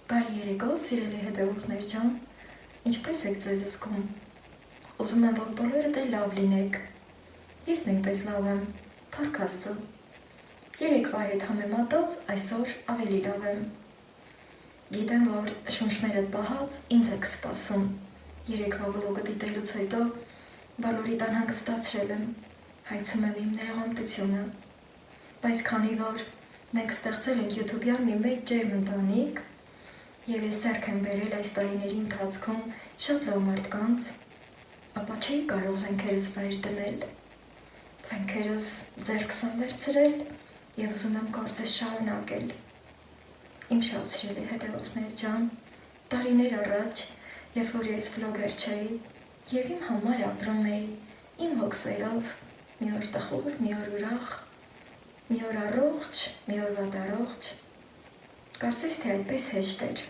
Բարի երեկո, սիրելի հետևորդներ ջան, ինչպես եք ձեզ զգում։ Ուզում եմ, որ բոլորդ էլ լավ լինեք։ Ես նույնպես լավ եմ, փառք Աստծո։ Երեկվա հետ համեմատած այսօր ավելի լավ եմ։ Գիտեմ, որ շունչներդ պահած ինձ եք սպասում։ Երեկվա վլոգը դիտելուց հետո բոլորիդ անհանգստացրել եմ, հայցում եմ իմ ներողամտությունը։ Բայց քանի որ մենք ստեղծել ենք YouTube-յան մի մեծ ջերմ ընտանիք, և ես ձեռք եմ բերել այս տարիների ընթացքում շատ լավ մարդկանց, ապա չէի կարող զենքերս վայր դնել, զենքերս ձեռքս եմ վերցրել և ուզում եմ գործս շարունակել։ Իմ շատ սիրելի հետևորդներ ջան, տարիներ առաջ, երբ որ ես վլոգեր չէի և իմ համար ապրում էի իմ հոգսերով, մի օր տխուր, մի օր ուրախ, մի օր առողջ, մի օր վատառողջ, կարծես թե այդպես հեշտ էր։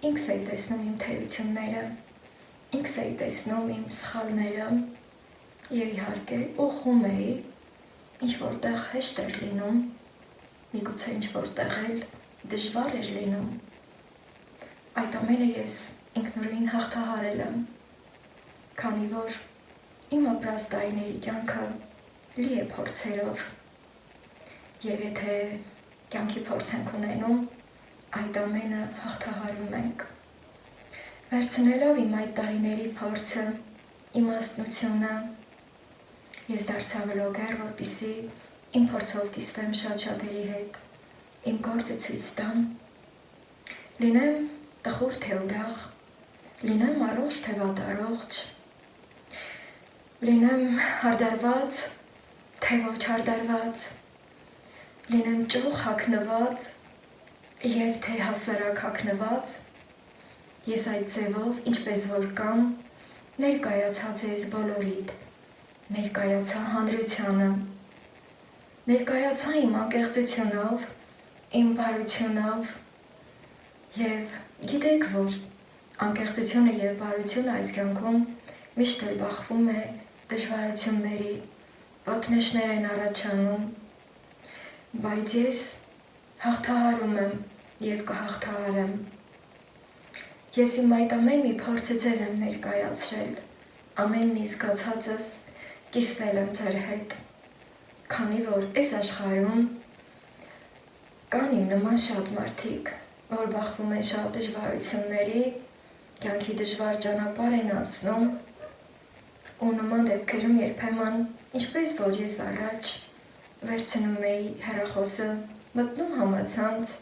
Ինքս էի տեսնում իմ թերությունները, ինքս էի տեսնում իմ սխալները և իհարկե ուղղում էի, ինչ-որտեղ հեշտ էր լինում, միգուցե ինչ-որտեղ էլ դժվար էր լինում։ Այդ ամենը ես ինքնուրույն հաղթահարել եմ, քանի որ իմ ապրած տարիների կյանքը լի է փորձերով, և եթե կյանքի փորձ ենք ունենում, այդ ամենը հաղթահարում ենք։ Վերցնելով իմ այդ տարիների փորձը, իմաստնությունը, ես դարձա վլոգեր, որպեսզի իմ փորձով կիսվեմ շատ-շատերի հետ, իմ գործը ցույց տամ, լինեմ տխուր թե ուրախ, լինեմ առողջ թե վատառողջ, լինեմ հարդարված թե ոչ հարդարված, լինեմ ճոխ հագնված և թե հասարակ հագնված, ես այդ ձևով, ինչպես որ կամ, ներկայացա ձեզ բոլորիդ, ներկայացա հանրությանը, ներկայացա իմ անկեղծությունով, իմ բարությունով, և գիտեք, որ անկեղծությունը և բարությունը այս կյանքում միշտ էլ բախվում է դժվարությունների, ոտնեշներ են առաջանում, բայց ես հաղթահարում եմ և կհաղթահարեմ։ Ես իմ այդ ամեն մի փորձը ձեզ եմ ներկայացրել, ամեն մի զգացածս կիսվել եմ ձեր հետ, քանի որ այս աշխարհում կան իմ նման շատ մարդիկ, որ բախվում են շատ դժվարությունների, կյանքի դժվար ճանապարհ են անցնում, ու նման դեպքերում երբեմն, ինչպես որ ես առաջ, վերցնում էի հեռախոսը, մտնում համացանց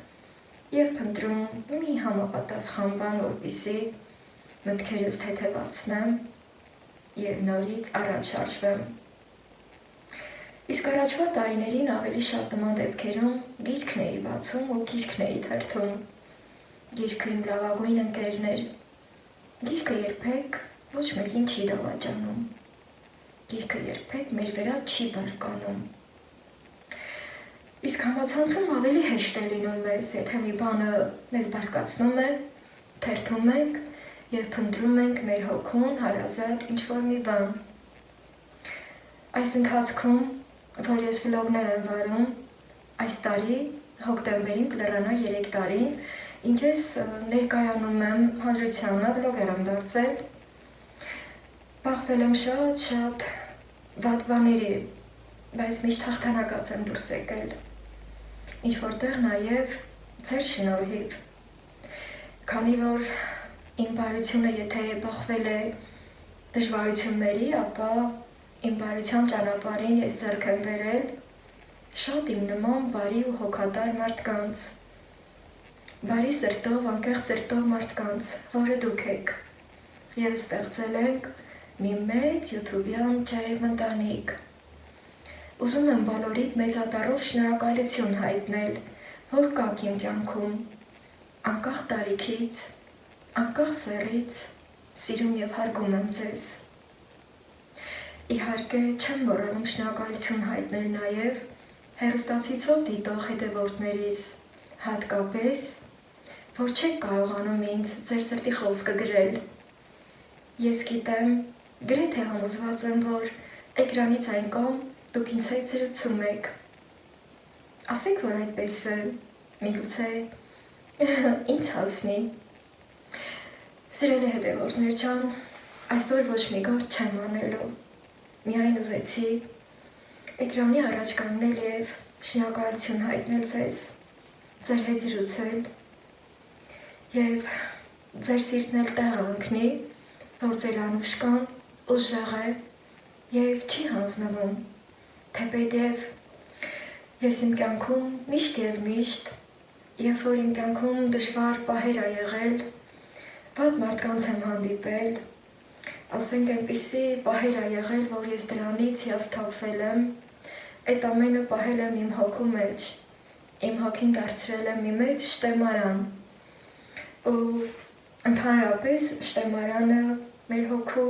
և փնտրում մի համապատասխան բան, որպեսզի մտքերս թեթևացնեմ և նորից առաջ շարժվեմ։ Իսկ առաջվա տարիներին ավելի շատ նման դեպքերում գիրքն էի բացում ու գիրքն էի թերթում։ Գիրքը իմ լավագույն ընկերն էր։ Գիրքը երբեք ոչ մեկին չի դավաճանում։ Գիրքը երբեք մեր վրա չի բարկանում։ Իսկ համացանցում ավելի հեշտ է լինում մեզ, եթե մի բանը մեզ բարկացնում է, թերթում ենք և փնտրում ենք մեր հոգուն հարազատ ինչ-որ մի բան։ Այս ընթացքում, որ ես վլոգներ եմ վարում, այս տարի, հոկտեմբերին կլրանա 3 տարին, ինչ ես ներկայանում եմ հանրությանը, վլոգեր եմ դարձել, բախվել եմ շատ վատ բաների, բայց միշտ հաղթանակած եմ դուրս եկել, ինչ-որտեղ նաև ձեր շնորհիվ, քանի որ իմ բարությունը եթե բախվել է դժվարությունների, ապա իմ բարության ճանապարհին ես ձեռք եմ բերել շատ իմ նման բարի ու հոգատար մարդկանց, բարի սրտով, անկեղծ սրտով մարդկանց, որը դուք եք, և ստեղծել ենք մի մեծ YouTube-յան ջերմ ընտանիք։ Ուզում եմ բոլորիդ մեծատառով շնորհակալություն հայտնել, որ կաք իմ կյանքում, անկախ տարիքից, անկախ սեռից, սիրում և հարգում եմ ձեզ։ Իհարկե չեմ մոռանում շնորհակալություն հայտնել նաև հեռուստացույցով դիտող հետևորդներիս, հատկապես, որ չեք կարողանում ինձ ձեր սրտի խոսքը գրել։ Ես գիտեմ, գրեթե համոզված եմ, որ էկրանից այն կողմ դուք ինձ հետ զրուցում եք։ Ասեք, որ այդպես է, միգուցե ինձ հասնի։ Սիրելի հետևորդներ ջան, այսօր ոչ մի գործ չեմ անելու, միայն ուզեցի էկրանի առաջ կանգնել և շնորհակալություն հայտնել ձեզ, ձեր հետ զրուցել և ձեր սիրտն էլ տեղ ընկնի, որ ձեր անուշկան ուժեղ է և չի հանձնվում, թեպետև ես իմ կյանքում միշտ և միշտ, երբ որ իմ կյանքում դժվար պահեր ա եղել, վատ մարդկանց եմ հանդիպել, ասենք այնպիսի պահեր ա եղել, որ ես դրանից հիասթափվել եմ, այդ ամենը պահել եմ իմ հոգու մեջ, իմ հոգին դարձրել եմ մի մեծ շտեմարան, ու ընդհանրապես շտեմարանը մեր հոգու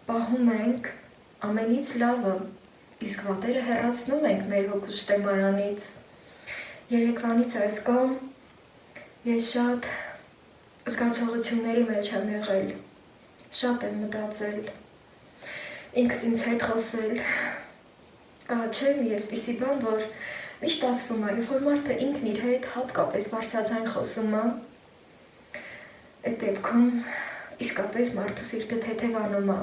պահում ենք ամենից լավը, իսկ վատերը հեռացնում ենք մեր հոգու շտեմարանից։ Երեկվանից այս կողմ ես շատ զգացողությունների մեջ եմ եղել, շատ եմ մտածել, ինքս ինձ հետ խոսել, կա չէ մի այսպիսի բան, որ միշտ ասվում է, որ մարդը ինքն իր հետ հատկապես բարձրաձայն խոսում է, այդ դեպքում իսկապես մարդու սիրտը թեթևանում է։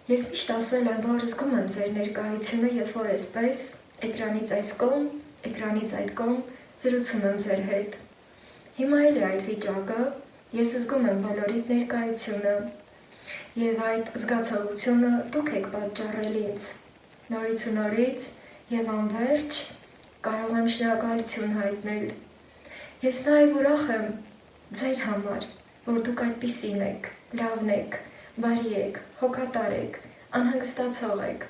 Ես միշտ ասել եմ, որ զգում եմ ձեր ներկայությունը, երբ որ այսպես էկրանից այս կողմ, էկրանից այդ կողմ զրուցում եմ ձեր հետ։ Հիմա էլ է այդ վիճակը, ես զգում եմ բոլորիդ ներկայությունը և այդ զգացողությունը դուք եք պատճառել ինձ։ Նորից ու նորից և անվերջ կարող եմ շնորհակալություն հայտնել։ Ես նաև ուրախ եմ ձեր համար, որ դուք այդպիսին եք, լավն եք, բարի եք, հոգատար եք, անհանգստացող եք։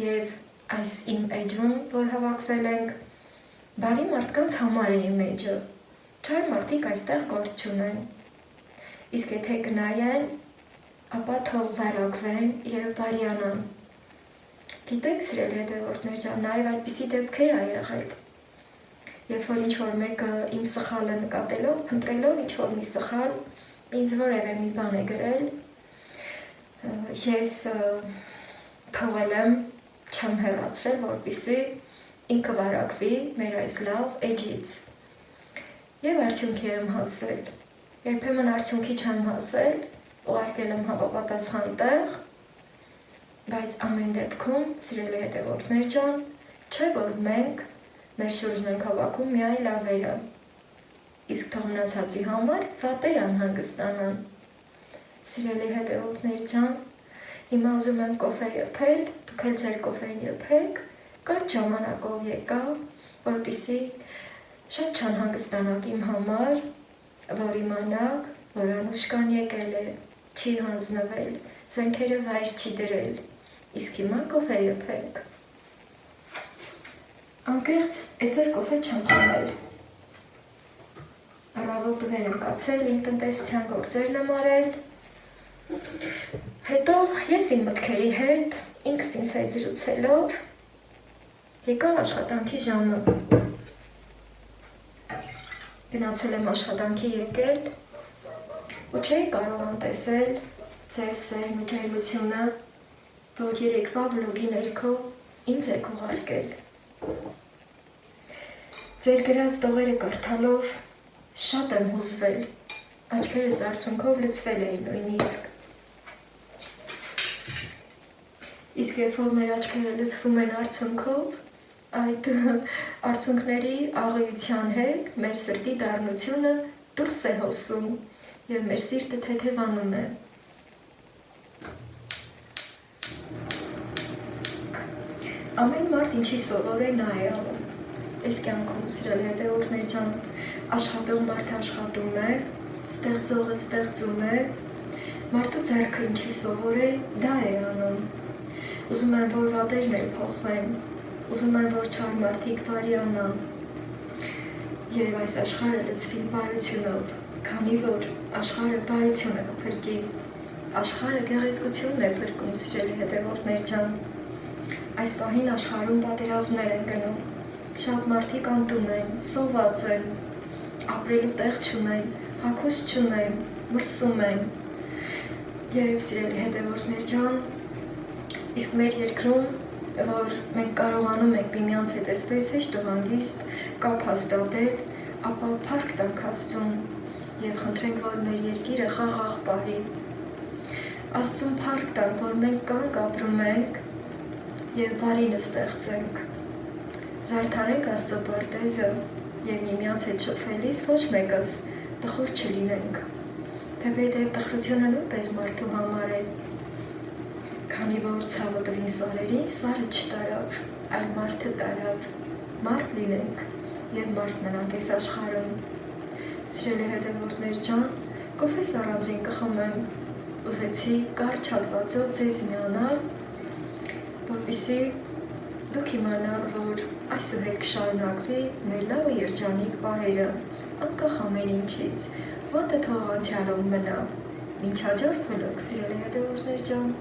Եվ այս իմ էջում, որ հավաքվել ենք, բարի մարդկանց համար է իմ էջը, չար մարդիկ այստեղ գործ չունեն։ Իսկ եթե գնայեն, ապա թող վարակվեն և բարյանան։ Գիտեք, սիրելի հետևորդներ ջան, նաև այդպիսի դեպքեր ա եղել։ Երբ որ ինչ-որ մեկը իմ սխալը նկատելով, փնտրելով ինչ-որ մի սխալ, ինձ որևէ մի բան է գրել, ես թողել եմ, չեմ հեռացրել, որպեսզի ինքը վարակվի մեր այս լավ էջից։ Եվ արդյունքի եմ հասել։ Երբեմն արդյունքի չեմ հասել, ուղարկել եմ համապատասխան տեղ, բայց ամեն դեպքում, սիրելի հետևորդներ ջան, չէ որ մենք մեր շուրջն ենք հավաքում միայն լավերը, իսկ թող մնացածի համար վատեր անհանգստանան։ Սիրելի հետևորդներ ջան, հիմա ուզում եմ կոֆե եփել, դուք էլ ձեր կոֆեն եփեք, կարճ ժամանակով եկա, որպեսզի շատ չանհանգստանաք իմ համար, որ իմանաք, որ անուշկան եկել է, չի հանձնվել, զենքերը վայր չի դրել, իսկ հիմա կոֆե եփենք։ Անկեղծ այսօր կոֆե չեմ խմել։ Առավոտը վեր եմ կացել, իմ տնտեսության գործերն եմ արել։ Հետո ես իմ մտքերի հետ, ինքս ինձ հետ զրուցելով, եկավ աշխատանքի ժամը։ Գնացել եմ աշխատանքի եկել, ու չէի կարող անտեսել ձեր սեր միջայլությունը, որ երեկվա վլոգի ներքո ինձ եք ուղարկել։ Ձեր գրած տողերը կարդալով շատ եմ հուզվել, աչքերս արցունքով լցվել էին նույնիսկ։ Իսկ երբ որ մեր աչքերը լցվում են արցունքով, այդ արցունքների աղեության հետ մեր սրտի դառնությունը դուրս է հոսում և մեր սիրտը թեթևանում է։ Ամեն մարդ ինչի սովոր է, նա է անում։ Այս կյանքում, սիրելի հետևորդներ ջան, աշխատող մարդը աշխատում է, ստեղծողը ստեղծում է, մարդու ձեռքը ինչի սովոր է, դա է անում։ Ուզում եմ, որ վատերն էլ փոխվեն, ուզում եմ, որ չար մարդիկ բարյանան, և այս աշխարհը լցվի բարությունով, քանի որ աշխարհը բարությունը կփրկի, աշխարհը գեղեցկությունն է փրկում, սիրելի հետևորդներ ջան։ Այս պահին աշխարհում պատերազմներ են գնում, շատ մարդիկ անտուն են, սոված են, ապրելու տեղ չունեն, հագուստ չունեն, մրսում են։ Եվ սիրելի հետևորդներ ջան, իսկ մեր երկրում, որ մենք կարողանում ենք միմյանց հետ այսպես հեշտ ու հանգիստ կապ հաստատել, ապա փառք տանք Աստծուն և խնդրենք, որ մեր երկիրը խաղաղ պահի։ Աստծուն փառք տանք, որ մենք կանք ապրում ենք և բարին ստեղծենք։ Զարդարենք Աստծո պարտեզը և միմյանց հետ շփվելիս ոչ մեկս տխուր չլինենք, թեպետև տխրությունը նույնպես մարդու համար է, քանի որ ցավը տվին սարերին, սարը չտարավ, այլ մարդը տարավ, մարդ լինենք և մարդ մնանք այս աշխարհում։ Սիրելի հետևորդներ ջան, կոֆես առանձին կխմեմ, ուզեցի կարճ հատվածով ձեզ միանալ, որպեսզի դուք իմանաք, որ այսուհետ կշարունակվի մեր լավ ու երջանիկ պահերը, անկախ ամեն ինչից, վատը թող անցյալում մնա։ Մինչ հաջորդ վլոգ, սիրելի հետևորդներ ջան։